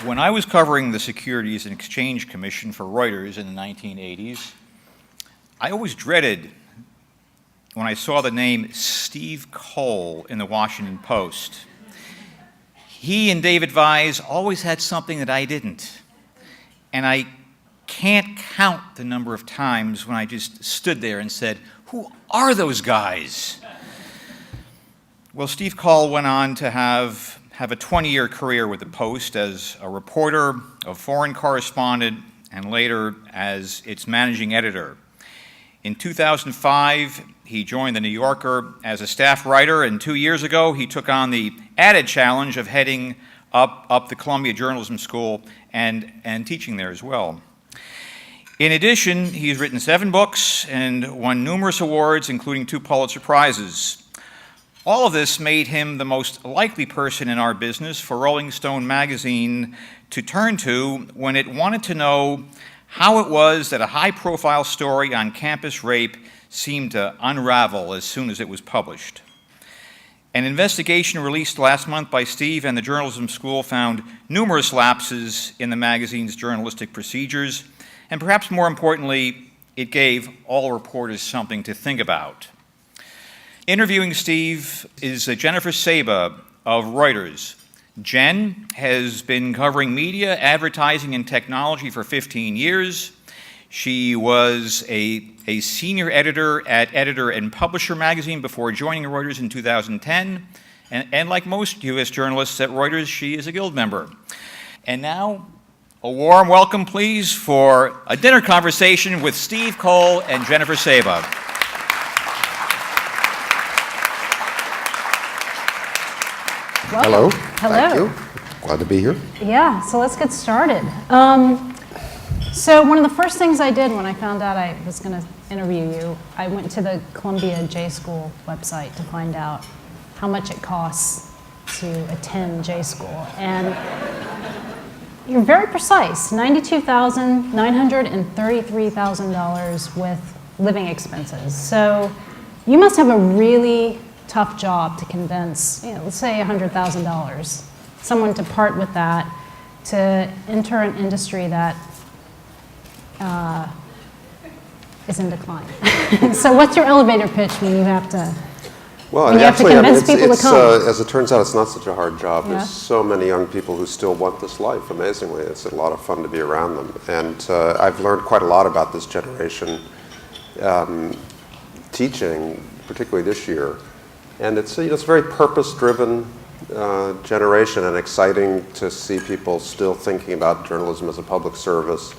When I was covering the Securities and Exchange Commission for Reuters in the 1980s, I always dreaded when I saw the name Steve Coll in the Washington Post. He and David Vise always had something that I didn't. And I can't count the number of times when I just stood there and said, "Who are those guys?" Well, Steve Coll went on to have a 20-year career with the Post as a reporter, a foreign correspondent, and later as its managing editor. In 2005, he joined The New Yorker as a staff writer, and 2 years ago, he took on the added challenge of heading up the Columbia Journalism School and teaching there as well. In addition, he's written 7 books and won numerous awards, including 2 Pulitzer Prizes. All of this made him the most likely person in our business for Rolling Stone magazine to turn to when it wanted to know how it was that a high-profile story on campus rape seemed to unravel as soon as it was published. An investigation released last month by Steve and the Journalism School found numerous lapses in the magazine's journalistic procedures, and perhaps more importantly, it gave all reporters something to think about. Interviewing Steve is Jennifer Saba of Reuters. Jen has been covering media, advertising, and technology for 15 years. She was a senior editor at Editor and Publisher magazine before joining Reuters in 2010. And like most U.S. journalists at Reuters, she is a Guild member. And now, a warm welcome, please, for a dinner conversation with Steve Coll and Jennifer Saba. Hello. Hello. Thank you. Glad to be here. Yeah, so let's get started. So one of the first things I did when I found out I was going to interview you, I went to the Columbia J School website to find out how much it costs to attend J School. And you're very precise, $92,000, $933,000 with living expenses. So you must have a really tough job to convince, let's say $100,000, someone to part with that to enter an industry that is in decline. So what's your elevator pitch when you have to? Well, when you have to convince people to come? As it turns out, it's not such a hard job. Yeah. There's so many young people who still want this life. Amazingly, it's a lot of fun to be around them, and I've learned quite a lot about this generation teaching, particularly this year. And it's a very purpose-driven generation, and exciting to see people still thinking about journalism as a public service.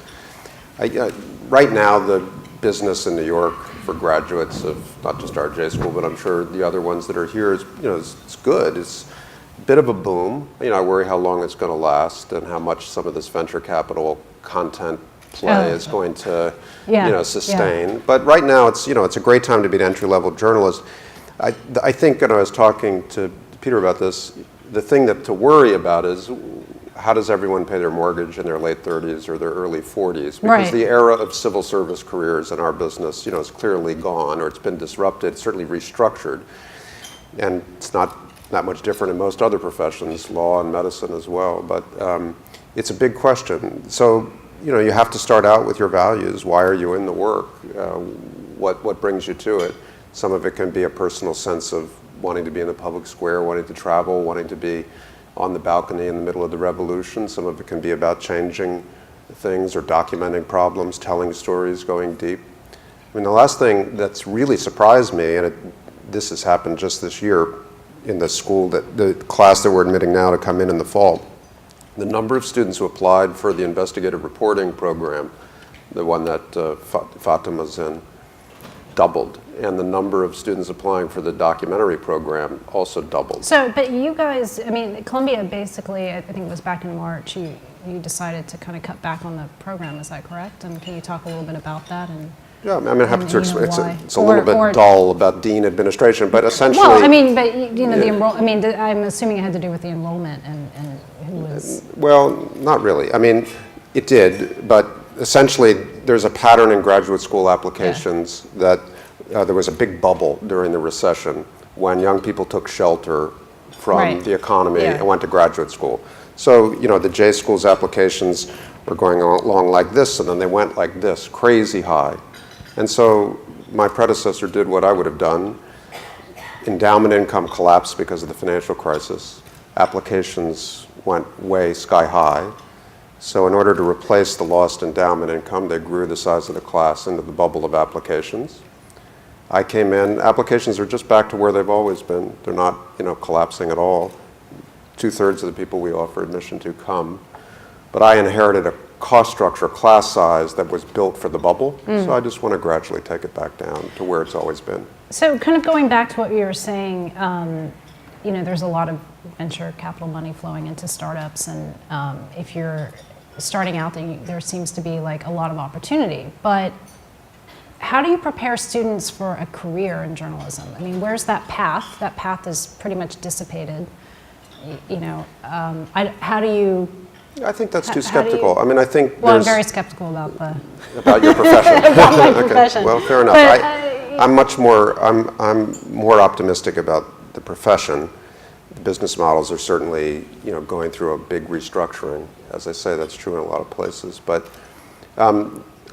Right now, the business in New York for graduates of not just our J School, but I'm sure the other ones that are here is, it's good. It's a bit of a boom. I worry how long it's going to last and how much some of this venture capital content play is going to, sustain. Yeah. But right now, it's a great time to be an entry-level journalist. I think, I was talking to Peter about this, the thing to worry about is how does everyone pay their mortgage in their late 30s or their early 40s? Because the era of civil service careers in our business, is clearly gone, or it's been disrupted, certainly restructured. And it's not that much different in most other professions, law and medicine as well. But it's a big question. So, you have to start out with your values. Why are you in the work? What brings you to it? Some of it can be a personal sense of wanting to be in the public square, wanting to travel, wanting to be on the balcony in the middle of the revolution. Some of it can be about changing things or documenting problems, telling stories, going deep. The last thing that's really surprised me, and this has happened just this year in the school, the class that we're admitting now to come in the fall, the number of students who applied for the investigative reporting program, the one that Fatima's in, doubled, and the number of students applying for the documentary program also doubled. So, but you guys, Columbia basically, I think it was back in March, you decided to kind of cut back on the program, is that correct? And can you talk a little bit about that? And yeah, I'm happy to explain. It's a little bit dull about dean administration, but essentially. Well, the I'm assuming it had to do with the enrollment and who was. Well, not really. It did, but essentially there's a pattern in graduate school applications that there was a big bubble during the recession when young people took shelter from Right. the economy Yeah. and went to graduate school. So, the J Schools applications were going along like this, and then they went like this, crazy high. And so my predecessor did what I would have done. Endowment income collapsed because of the financial crisis. Applications went way sky high. So in order to replace the lost endowment income, they grew the size of the class into the bubble of applications. I came in, applications are just back to where they've always been. They're not, collapsing at all. 2/3 of the people we offer admission to come. But I inherited a cost structure, class size that was built for the bubble. So I just want to gradually take it back down to where it's always been. So kind of going back to what you were saying, there's a lot of venture capital money flowing into startups, and if you're starting out, there seems to be like a lot of opportunity. But how do you prepare students for a career in journalism? I mean, where's that path? That path is pretty much dissipated. How do you? I think that's too How do you- skeptical. I mean, I think Well, I'm there's... very skeptical about About your profession. about my Okay, profession. well, fair enough. But, I'm more optimistic about the profession. The business models are certainly, going through a big restructuring. As I say, that's true in a lot of places. But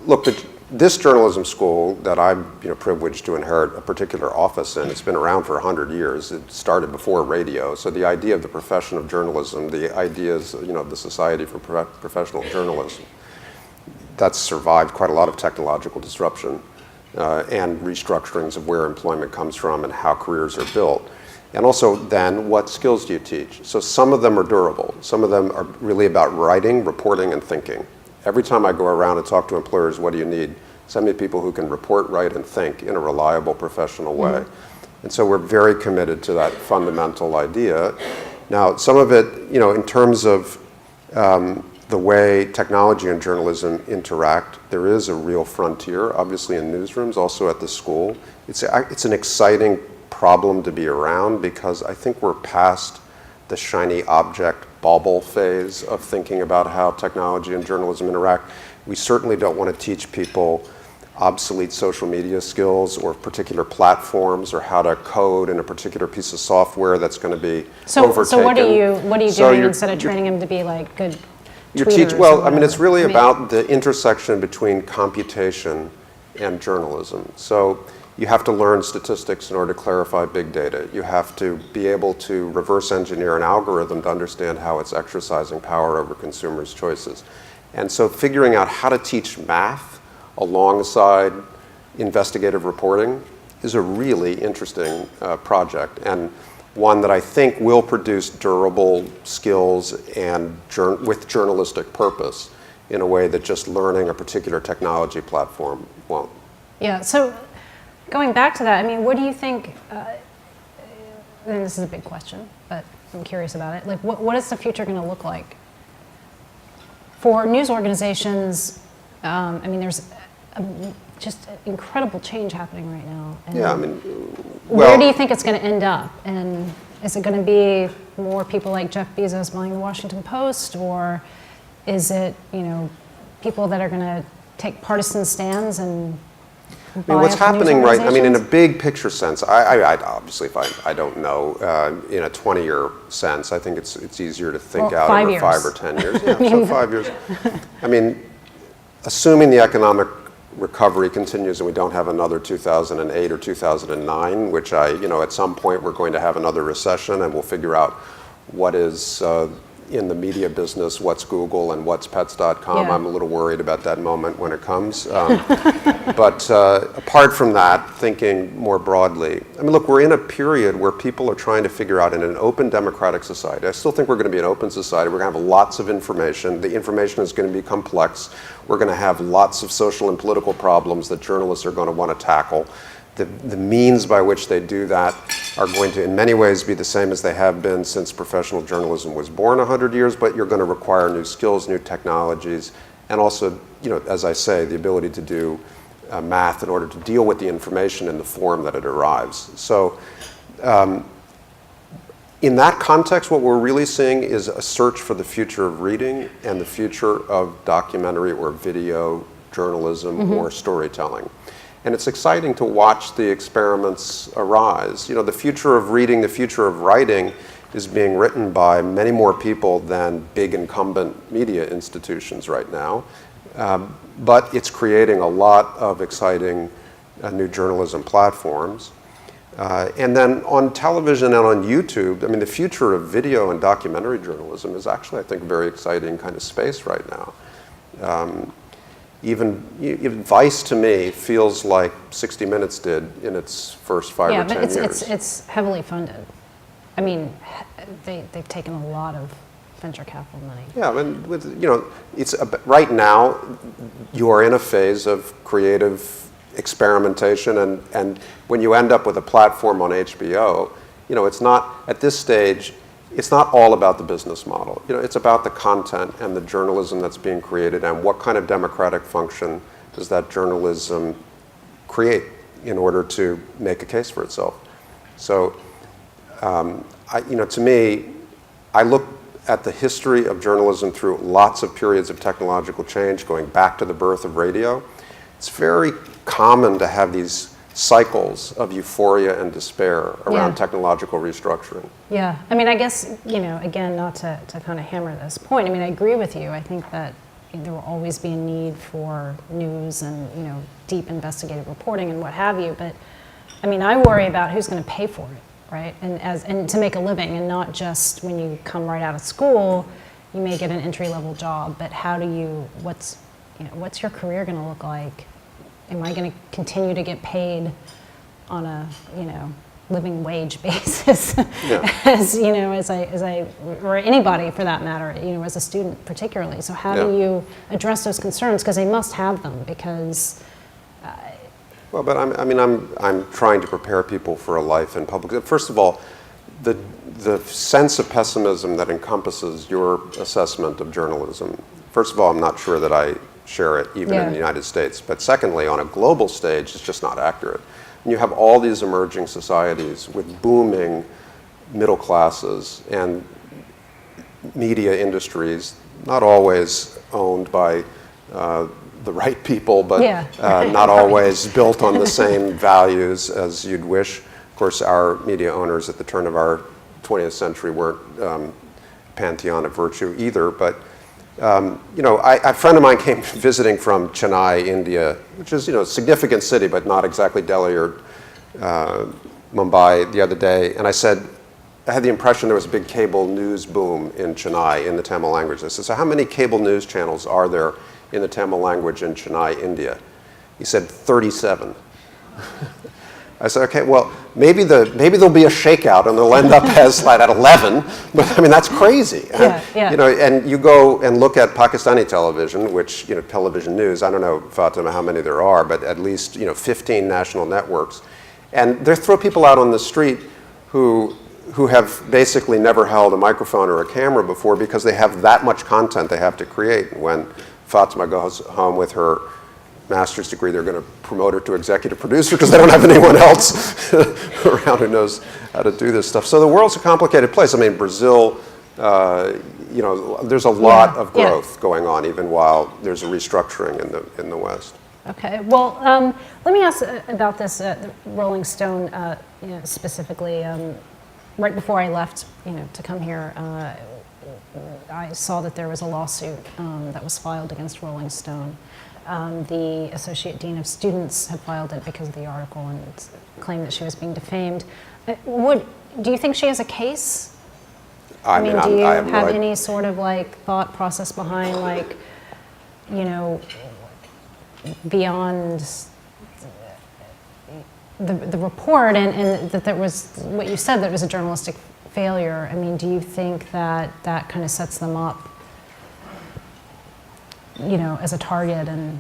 look, this journalism school that I'm, privileged to inherit a particular office in, it's been around for 100 years. It started before radio. So the idea of the profession of journalism, the ideas, of the Society for Professional Journalism, that's survived quite a lot of technological disruption and restructurings of where employment comes from and how careers are built. And also then, what skills do you teach? So some of them are durable. Some of them are really about writing, reporting, and thinking. Every time I go around and talk to employers, what do you need? Send me people who can report, write, and think in a reliable, professional way. And so we're very committed to that fundamental idea. Now, some of it, in terms of the way technology and journalism interact, there is a real frontier, obviously in newsrooms, also at the school. It's an exciting problem to be around because I think we're past the shiny object bauble phase of thinking about how technology and journalism interact. We certainly don't want to teach people obsolete social media skills or particular platforms or how to code in a particular piece of software that's going to be overtaken. So what are you So doing you're- instead of training them to be like good You tweeters teach, or well, I mean, it's whatever? really about the intersection between computation and journalism. So you have to learn statistics in order to clarify big data. You have to be able to reverse engineer an algorithm to understand how it's exercising power over consumers' choices. And so figuring out how to teach math alongside investigative reporting is a really interesting project, and one that I think will produce durable skills and with journalistic purpose in a way that just learning a particular technology platform won't. Yeah, so going back to that, I mean, what do you think, and this is a big question, but I'm curious about it, like what is the future going to look like? For news organizations, I mean, there's just incredible change happening right now. And Yeah, I mean, where do you think it's going to end up? And is it going to be more people like Jeff Bezos buying the Washington Post, or is it, people that are going to take partisan stands and I mean, what's buy up news happening right, I mean, in a organizations? big picture sense, I obviously, if I don't know, in a 20-year sense, I think it's easier to think Well, out 5 over years. 5 or 10 years. Yeah, so 5 years. I mean, assuming the economic recovery continues and we don't have another 2008 or 2009, which at some point we're going to have another recession and we'll figure out what is in the media business, what's Google and what's pets.com. Yeah. I'm a little worried about that moment when it comes. But apart from that, thinking more broadly, I mean, look, we're in a period where people are trying to figure out in an open democratic society. I still think we're going to be an open society. We're going to have lots of information. The information is going to be complex. We're going to have lots of social and political problems that journalists are going to want to tackle. The means by which they do that are going to, in many ways, be the same as they have been since professional journalism was born 100 years, but you're going to require new skills, new technologies, and also, as I say, the ability to do math in order to deal with the information in the form that it arrives. So in that context, what we're really seeing is a search for the future of reading and the future of documentary or video journalism or storytelling. And it's exciting to watch the experiments arise. The future of reading, the future of writing is being written by many more people than big incumbent media institutions right now. But it's creating a lot of exciting new journalism platforms. And then on television and on YouTube, I mean, the future of video and documentary journalism is actually, I think, a very exciting kind of space right now. Even Vice, to me, feels like 60 Minutes did in its first 5 or 10 years. Yeah, but it's heavily funded. I mean, they've taken a lot of venture capital money. Yeah, and it's right now you are in a phase of creative experimentation, and when you end up with a platform on HBO, it's not at this stage. It's not all about the business model. It's about the content and the journalism that's being created, and what kind of democratic function does that journalism create in order to make a case for itself. So, to me, I look at the history of journalism through lots of periods of technological change, going back to the birth of radio. It's very common to have these cycles of euphoria and despair around technological restructuring. Yeah, I mean, I guess, again, not to kind of hammer this point, I mean, I agree with you. I think that there will always be a need for news and, deep investigative reporting and what have you, but, I mean, I worry about who's going to pay for it, right? And to make a living, and not just when you come right out of school, you may get an entry-level job, but what's your career going to look like? Am I going to continue to get paid on a, living wage basis, as I, or anybody for that matter, as a student particularly? So how do you address those concerns? Because they must have them. Because well, but I'm trying to prepare people for a life in public. First of all, the sense of pessimism that encompasses your assessment of journalism. First of all, I'm not sure that I share it even in the United States. But secondly, on a global stage, it's just not accurate. And you have all these emerging societies with booming middle classes and media industries, not always owned by the right people, but not always built on the same values as you'd wish. Of course, our media owners at the turn of our 20th century weren't pantheon of virtue either, but a friend of mine came visiting from Chennai, India, which is, a significant city, but not exactly Delhi or Mumbai, the other day. And I said, I had the impression there was a big cable news boom in Chennai in the Tamil language. I said, so how many cable news channels are there in the Tamil language in Chennai, India? He said, 37. I said, okay, well, maybe there'll be a shakeout and they'll end up as at 11, but I mean, that's crazy. And you go and look at Pakistani television, which, television news, I don't know, Fatima, how many there are, but at least, 15 national networks. And they throw people out on the street who have basically never held a microphone or a camera before because they have that much content they have to create. When Fatima goes home with her master's degree, they're going to promote her to executive producer because they don't have anyone else around who knows how to do this stuff. So the world's a complicated place. I mean, Brazil, there's a lot of growth going on, even while there's a restructuring in the West. Okay. Well, let me ask about this Rolling Stone specifically. Right before I left, to come here, I saw that there was a lawsuit that was filed against Rolling Stone. The Associate Dean of Students had filed it because of the article and claimed that she was being defamed. Do you think she has a case? I mean, do you have any sort of thought process behind beyond the report and that there was what you said, that it was a journalistic failure? I mean, do you think that kind of sets them up as a target? And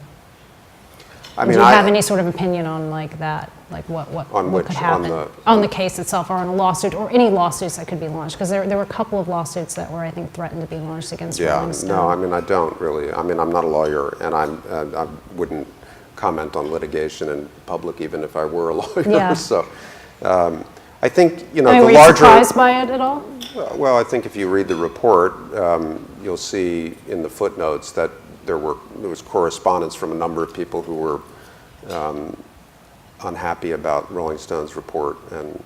do you have any sort of opinion on that, what could happen on the case itself, or on a lawsuit, or any lawsuits that could be launched? Because there were a couple of lawsuits that were, I think, threatened to be launched against Rolling Stone. No, I mean, I don't really. I mean, I'm not a lawyer, and I wouldn't comment on litigation in public, even if I were a lawyer. Yeah. So, I think the were larger. You surprised by it at all? Well, I think if you read the report, you'll see in the footnotes that there was correspondence from a number of people who were unhappy about Rolling Stone's report, and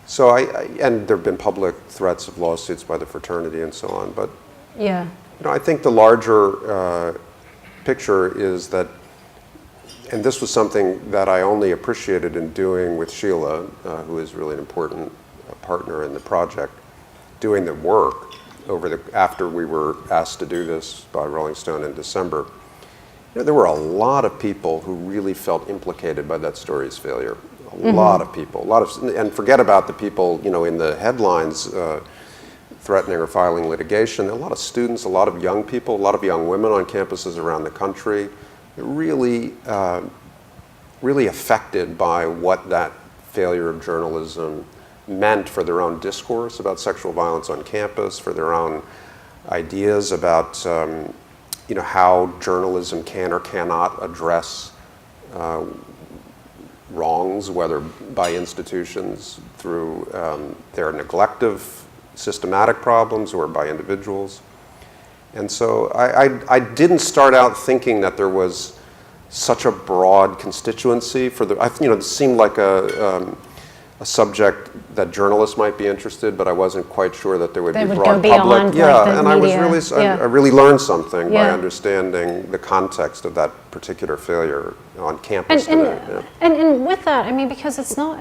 So and there have been public threats of lawsuits by the fraternity and so on. But Yeah. I think the larger picture is that, and this was something that I only appreciated in doing with Sheila, who is really an important partner in the project, doing the work after we were asked to do this by Rolling Stone in December. There were a lot of people who really felt implicated by that story's failure. A lot of people, and forget about the people, in the headlines threatening or filing litigation. A lot of students, a lot of young people, a lot of young women on campuses around the country, really, really affected by what that failure of journalism meant for their own discourse about sexual violence on campus, for their own ideas about how journalism can or cannot address wrongs, whether by institutions through their neglect of systematic problems or by individuals. And so I didn't start out thinking that there was such a broad constituency for it seemed like a subject that journalists might be interested, but I wasn't quite sure that there would be Would broad go public. beyond, Yeah, like, the and media. I really learned something by Yeah. understanding the context of that particular failure on campus today. Yeah. And with that, I mean, because it's not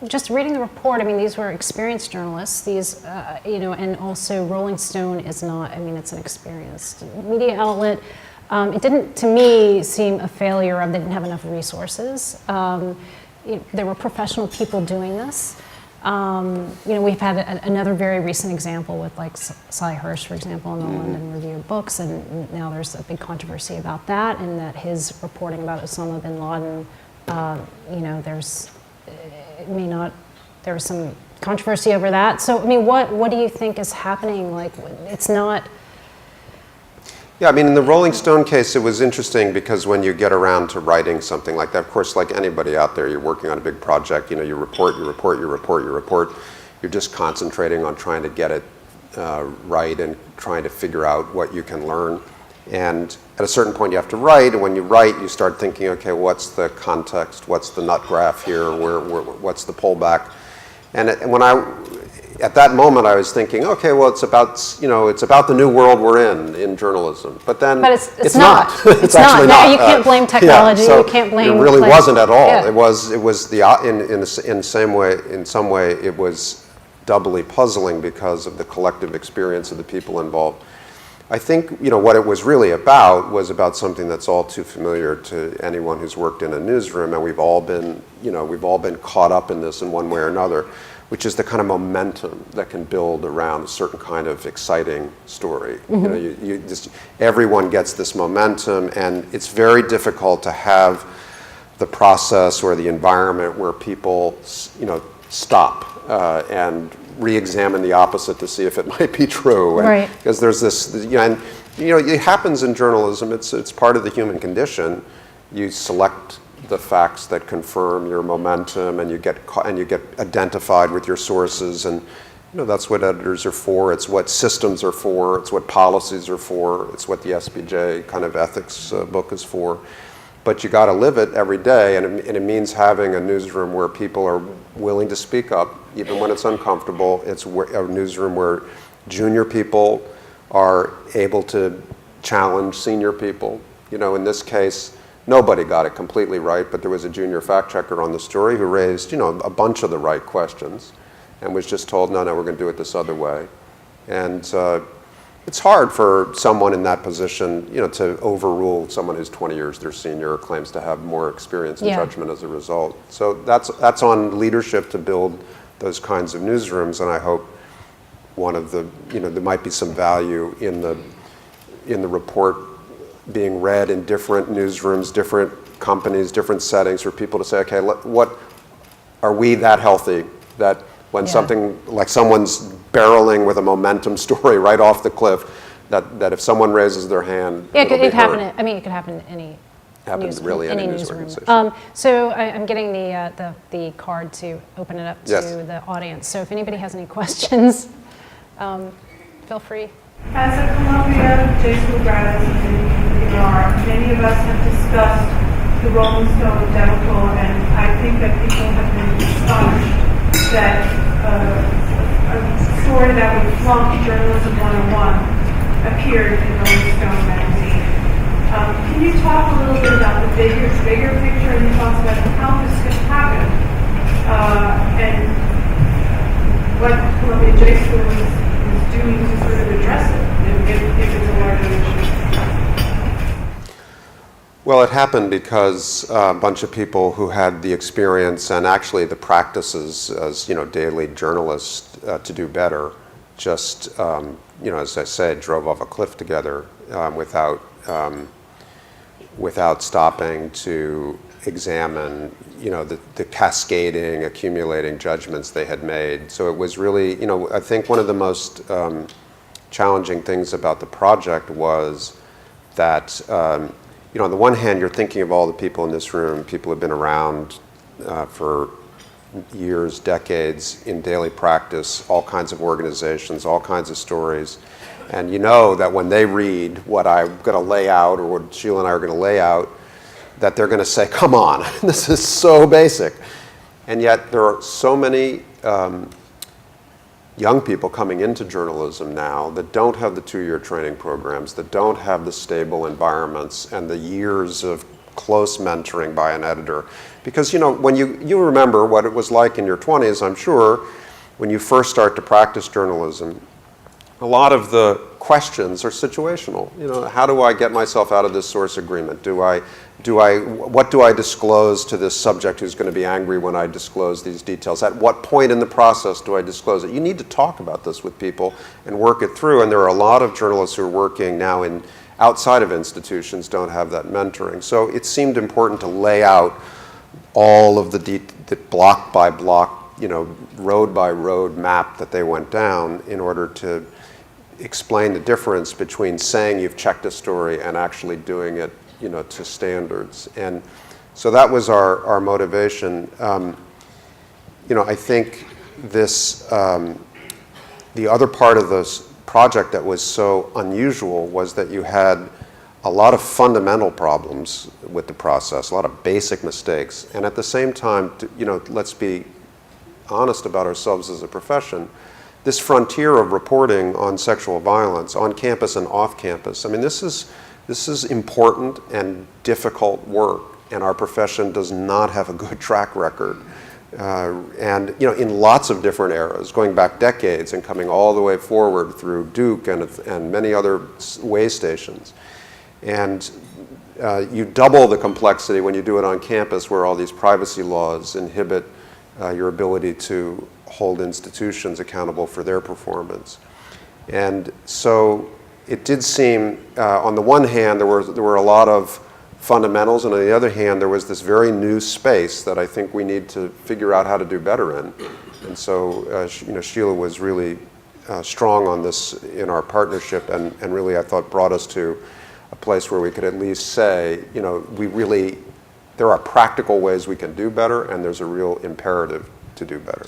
just reading the report. I mean, these were experienced journalists. These, and also Rolling Stone is not. I mean, it's an experienced media outlet. It didn't, to me, seem a failure of they didn't have enough resources. There were professional people doing this. We've had another very recent example with like Cy Hirsch, for example, in the London Review of Books, and now there's a big controversy about that, and that his reporting about Osama bin Laden, there was some controversy over that. So, I mean, what do you think is happening? Like, it's not. Yeah, I mean, in the Rolling Stone case, it was interesting because when you get around to writing something like that, of course, like anybody out there, you're working on a big project, you report, you're just concentrating on trying to get it right and trying to figure out what you can learn. And at a certain point, you have to write, and when you write, you start thinking, okay, what's the context? What's the nut graph here? What's the pullback? And at that moment, I was thinking, okay, well, it's about the new world we're in journalism. But then It's not. It's actually not. No, you can't blame technology. So you can't blame. It really wasn't at all. Yeah. It was in some way it was doubly puzzling because of the collective experience of the people involved. I think what it was really about was about something that's all too familiar to anyone who's worked in a newsroom, and we've all been caught up in this in one way or another, which is the kind of momentum that can build around a certain kind of exciting story. Everyone gets this momentum, and it's very difficult to have the process or the environment where people stop and re-examine the opposite to see if it might be true. Right. Because there's this, it happens in journalism. It's part of the human condition. You select the facts that confirm your momentum, and you get identified with your sources, and that's what editors are for. It's what systems are for. It's what policies are for. It's what the SBJ kind of ethics book is for. But you got to live it every day, and it means having a newsroom where people are willing to speak up, even when it's uncomfortable. It's a newsroom where junior people are able to challenge senior people. In this case, nobody got it completely right, but there was a junior fact checker on the story who raised, a bunch of the right questions, and was just told, no, we're going to do it this other way. And it's hard for someone in that position, to overrule someone who's 20 years their senior or claims to have more experience and judgment as a result. So that's on leadership to build those kinds of newsrooms, and I hope there might be some value in the report being read in different newsrooms, different companies, different settings, for people to say, okay, what are we that healthy that when something like someone's barreling with a momentum story right off the cliff, that if someone raises their hand, Yeah, it'll it could be happen. heard. I mean, it could happen in any. Happens really any news organization. So I'm getting the card to open it up to the audience. So if anybody has any questions, feel free. As a Columbia J School graduate in art, many of us have discussed the Rolling Stone debacle, and I think that people have been astonished that a story that would flunk Journalism 101 appeared in Rolling Stone magazine. Can you talk a little bit about the bigger picture and your thoughts about how this could happen and what Columbia J School is doing to sort of address it if it's a larger issue? Well, it happened because a bunch of people who had the experience and actually the practices as daily journalists to do better just as I said, drove off a cliff together without stopping to examine the cascading, accumulating judgments they had made. So it was really, I think one of the most challenging things about the project was that on the one hand, you're thinking of all the people in this room, people who have been around for years, decades in daily practice, all kinds of organizations, all kinds of stories. And you know that when they read what I'm going to lay out or what Sheila and I are going to lay out, that they're going to say, come on, this is so basic. And yet there are so many young people coming into journalism now that don't have the 2-year training programs, that don't have the stable environments and the years of close mentoring by an editor. Because when you remember what it was like in your 20s, I'm sure, when you first start to practice journalism, a lot of the questions are situational. How do I get myself out of this source agreement? What do I disclose to this subject who's going to be angry when I disclose these details? At what point in the process do I disclose it? You need to talk about this with people and work it through. And there are a lot of journalists who are working now outside of institutions don't have that mentoring. So it seemed important to lay out all of the block by block, road by road map that they went down in order to explain the difference between saying you've checked a story and actually doing it to standards. And so that was our motivation. I think this, the other part of this project that was so unusual was that you had a lot of fundamental problems with the process, a lot of basic mistakes. And at the same time, let's be honest about ourselves as a profession. This frontier of reporting on sexual violence on campus and off campus, I mean, this is important and difficult work, and our profession does not have a good track record. And in lots of different eras, going back decades and coming all the way forward through Duke and many other way stations. And you double the complexity when you do it on campus, where all these privacy laws inhibit your ability to hold institutions accountable for their performance. And so it did seem, on the one hand, there were a lot of fundamentals, and on the other hand, there was this very new space that I think we need to figure out how to do better in. And so, Sheila was really strong on this in our partnership, and really, I thought, brought us to a place where we could at least say, there are practical ways we can do better, and there's a real imperative to do better.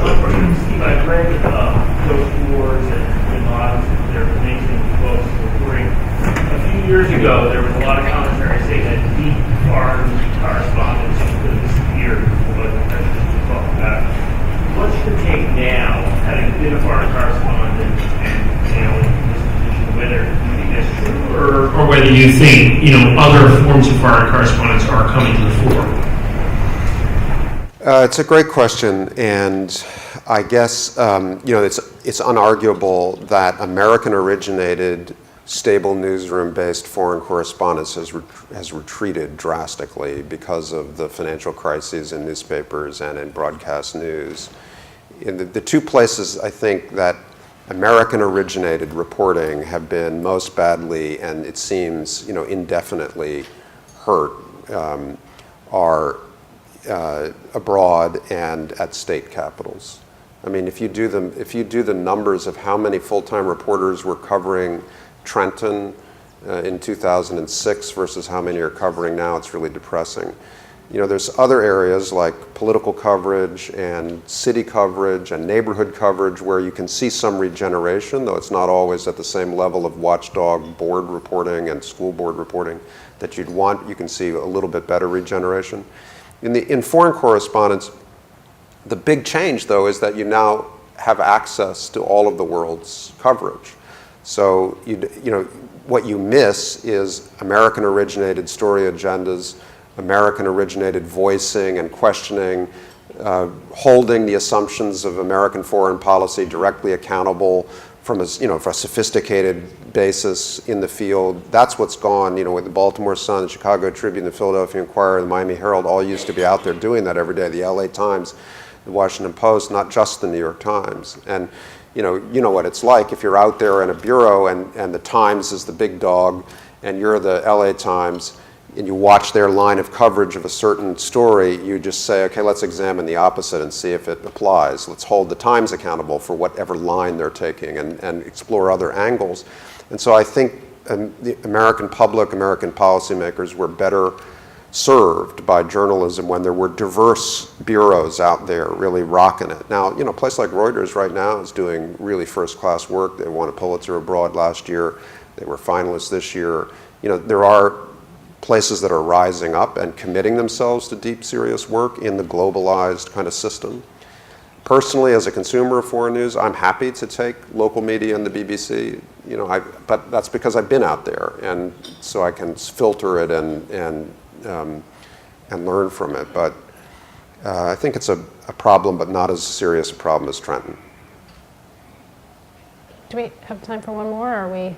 Steve, I've read Coach Wars and Mods and their Nation books reporting. A few years ago, there was a lot of commentary saying that deep foreign correspondence could disappear from what the president was talking about. What's the take now, having been a foreign correspondent and in this position, whether you think that's true or whether you think other forms of foreign correspondence are coming to the fore? It's a great question, and I guess it's unarguable that American-originated, stable newsroom-based foreign correspondence has retreated drastically because of the financial crises in newspapers and in broadcast news. In the two places I think that American-originated reporting have been most badly, and it seems indefinitely hurt, are abroad and at state capitals. I mean, if you do the numbers of how many full-time reporters were covering Trenton in 2006 versus how many are covering now, it's really depressing. There's other areas like political coverage and city coverage and neighborhood coverage where you can see some regeneration, though it's not always at the same level of watchdog board reporting and school board reporting that you'd want. You can see a little bit better regeneration. In foreign correspondence, the big change, though, is that you now have access to all of the world's coverage. So, what you miss is American-originated story agendas, American-originated voicing and questioning, holding the assumptions of American foreign policy directly accountable from for a sophisticated basis in the field. That's what's gone, with the Baltimore Sun, the Chicago Tribune, the Philadelphia Inquirer, the Miami Herald, all used to be out there doing that every day. The LA Times, the Washington Post, not just the New York Times. And you know what it's like if you're out there in a bureau and the Times is the big dog and you're the LA Times and you watch their line of coverage of a certain story, you just say, okay, let's examine the opposite and see if it applies. Let's hold the Times accountable for whatever line they're taking and explore other angles. And so I think the American public, American policymakers were better served by journalism when there were diverse bureaus out there really rocking it. Now, a place like Reuters right now is doing really first-class work. They won a Pulitzer abroad last year. They were finalists this year. There are places that are rising up and committing themselves to deep, serious work in the globalized kind of system. Personally, as a consumer of foreign news, I'm happy to take local media and the BBC. But that's because I've been out there, and so I can filter it and learn from it. But I think it's a problem, but not as serious a problem as Trenton. Do we have time for one more, or are we?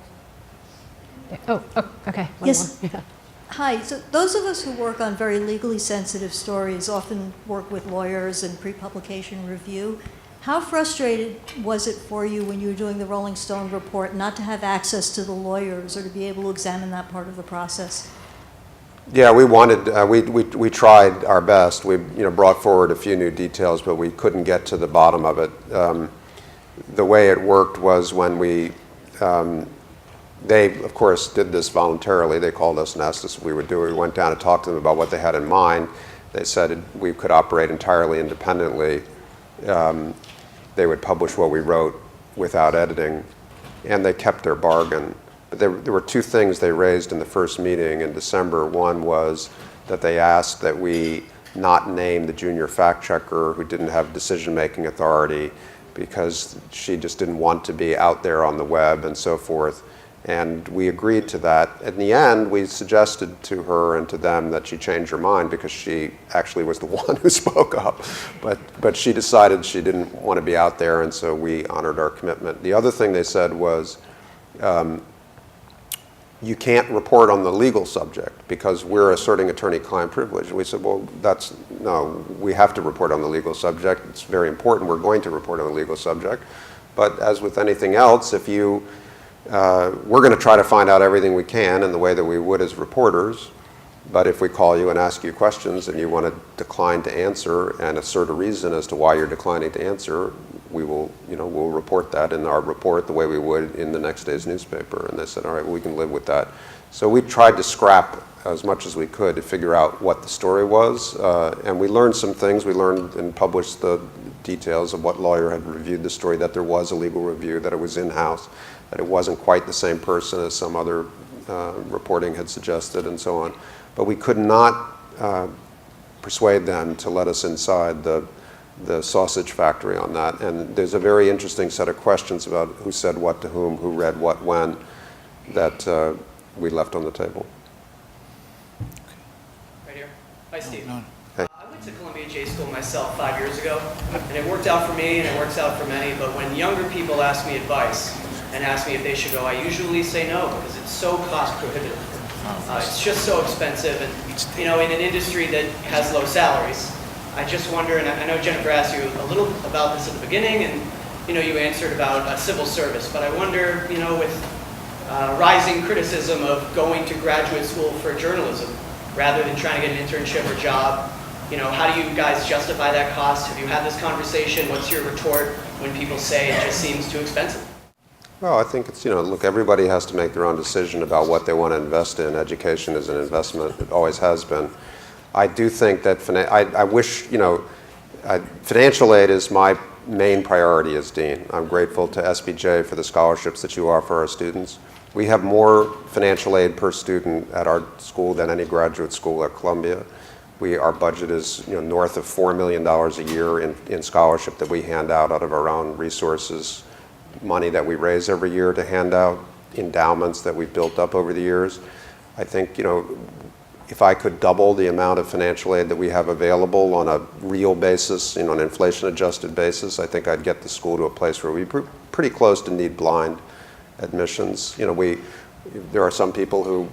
Oh, okay. One Yes. more. Yeah. Hi. So those of us who work on very legally sensitive stories often work with lawyers and pre-publication review. How frustrated was it for you when you were doing the Rolling Stone report not to have access to the lawyers or to be able to examine that part of the process? Yeah, we wanted, we tried our best. We brought forward a few new details, but we couldn't get to the bottom of it. The way it worked was when they, of course, did this voluntarily. They called us and asked us what we would do. We went down and talked to them about what they had in mind. They said we could operate entirely independently. They would publish what we wrote without editing, and they kept their bargain. But there were two things they raised in the first meeting in December. One was that they asked that we not name the junior fact checker who didn't have decision-making authority because she just didn't want to be out there on the web and so forth. And we agreed to that. In the end, we suggested to her and to them that she change her mind because she actually was the one who spoke up. But she decided she didn't want to be out there, and so we honored our commitment. The other thing they said was, you can't report on the legal subject because we're asserting attorney-client privilege. And we said, well, no, we have to report on the legal subject. It's very important. We're going to report on the legal subject. But as with anything else, we're going to try to find out everything we can in the way that we would as reporters. But if we call you and ask you questions and you want to decline to answer and assert a reason as to why you're declining to answer, we'll report that in our report the way we would in the next day's newspaper. And they said, all right, well, we can live with that. So we tried to scrap as much as we could to figure out what the story was. And we learned some things. We learned and published the details of what lawyer had reviewed the story, that there was a legal review, that it was in-house, that it wasn't quite the same person as some other reporting had suggested, and so on. But we could not persuade them to let us inside the sausage factory on that. And there's a very interesting set of questions about who said what to whom, who read what when, that we left on the table. Right here. Hi, Steve. Hey. I went to Columbia J School myself 5 years ago, and it worked out for me, and it works out for many. But when younger people ask me advice and ask me if they should go, I usually say no because it's so cost prohibitive. It's just so expensive, and in an industry that has low salaries. I just wonder, and I know Jennifer asked you a little about this at the beginning, and you answered about civil service, but I wonder, with rising criticism of going to graduate school for journalism rather than trying to get an internship or job, how do you guys justify that cost? Have you had this conversation? What's your retort when people say it just seems too expensive? Well, I think it's, look, everybody has to make their own decision about what they want to invest in. Education is an investment. It always has been. I do think that I wish, financial aid is my main priority as dean. I'm grateful to SBJ for the scholarships that you offer our students. We have more financial aid per student at our school than any graduate school at Columbia. Our budget is north of $4 million a year in scholarship that we hand out of our own resources, money that we raise every year to hand out, endowments that we've built up over the years. I think, if I could double the amount of financial aid that we have available on a real basis, an inflation-adjusted basis, I think I'd get the school to a place where we'd be pretty close to need blind admissions. There are some people who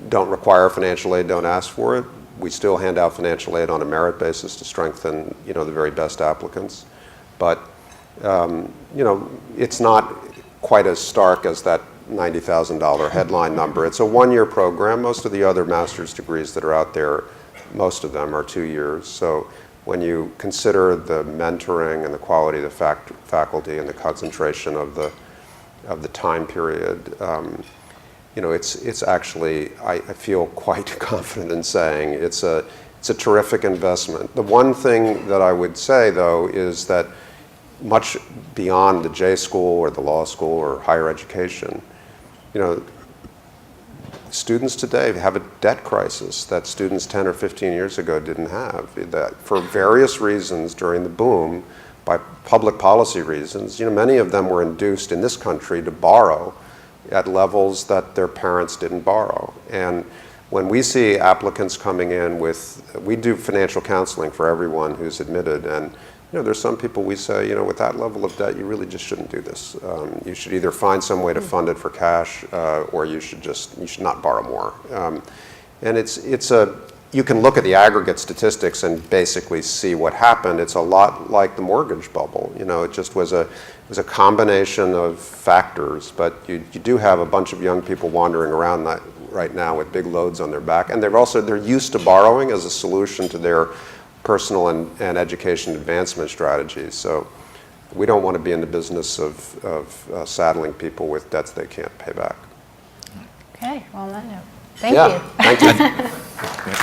don't require financial aid, don't ask for it. We still hand out financial aid on a merit basis to strengthen, the very best applicants. But, it's not quite as stark as that $90,000 headline number. It's a one-year program. Most of the other master's degrees that are out there, most of them are 2 years. So when you consider the mentoring and the quality of the faculty and the concentration of the time period, it's actually, I feel quite confident in saying it's a terrific investment. The one thing that I would say, though, is that much beyond the J school or the law school or higher education, students today have a debt crisis that students 10 or 15 years ago didn't have. That for various reasons during the boom, by public policy reasons, many of them were induced in this country to borrow at levels that their parents didn't borrow. And when we see applicants coming in we do financial counseling for everyone who's admitted, and there's some people we say, with that level of debt, you really just shouldn't do this. You should either find some way to fund it for cash, or you should not borrow more. And you can look at the aggregate statistics and basically see what happened. It's a lot like the mortgage bubble. It just was a combination of factors, but you do have a bunch of young people wandering around right now with big loads on their back, and they're used to borrowing as a solution to their personal and education advancement strategies. So we don't want to be in the business of saddling people with debts they can't pay back. Okay, well, on that note, thank Yeah, you. thank you.